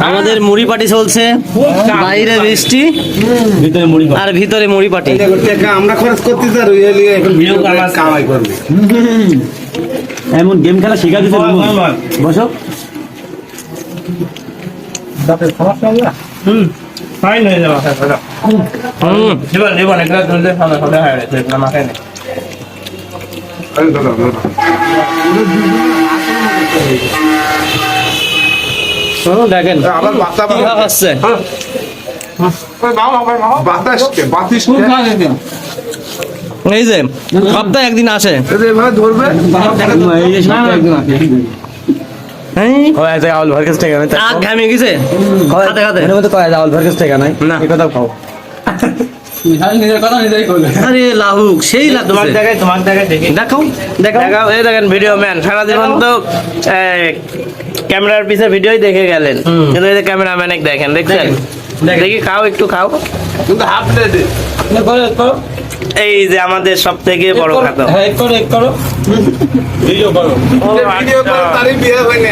আমাদের মুড়ি পাটি চলছে, বাইরে বৃষ্টি আর ভিতরে মুড়ি পাটি। আমরা খরচ করতে কামাই করবে এমন গেম খেলা শিখা দিতে বসো। দেখেন আবার আসছে এই যে সপ্তাহে একদিন আসে। ধরবে ঘামে গেছে খাতে খাতে। না খাও আরে লাহুক সেই লাগছে। দেখাও দেখাও। এই দেখেন ভিডিও ম্যান সারা জীবন তো ক্যামেরার পিছে ভিডিওই দেখে গেলেন, কিন্তু এই যে ক্যামেরাম্যান দেখেন, দেখছেন? দেখি খাও, একটু খাও। কিন্তু হাফ প্লেটে এই যে আমাদের সব থেকে বড় খাদ্য। ভিডিও করো তারই বিয়ে হয়নি।